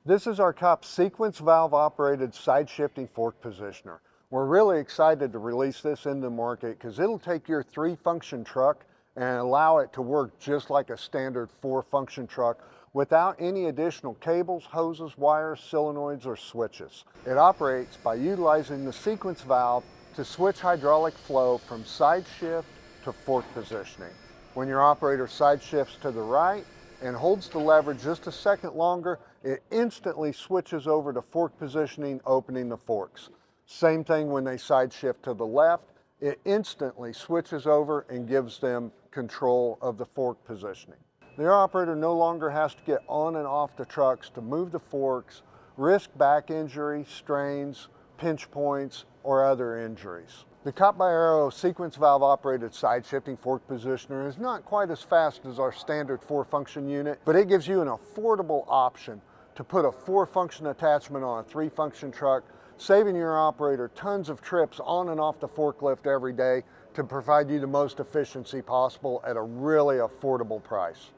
This is our KAUP sequence valve operated side shifting fork positioner. We're really excited to release this into the market because it'll take your 3-function truck and allow it to work just like a standard 4-function truck without any additional cables, hoses, wires, solenoids, or switches. It operates by utilizing the sequence valve to switch hydraulic flow from side shift to fork positioning. When your operator side shifts to the right and holds the lever just a second longer, it instantly switches over to fork positioning, opening the forks. Same thing when they side shift to the left, it instantly switches over and gives them control of the fork positioning. The operator no longer has to get on and off the trucks to move the forks, risk back injury, strains, pinch points, or other injuries. The KAUP by Arrow sequence valve operated side shifting fork positioner is not quite as fast as our standard 4-function unit, but it gives you an affordable option to put a 4-function attachment on a 3-function truck, saving your operator tons of trips on and off the forklift every day to provide you the most efficiency possible at a really affordable price.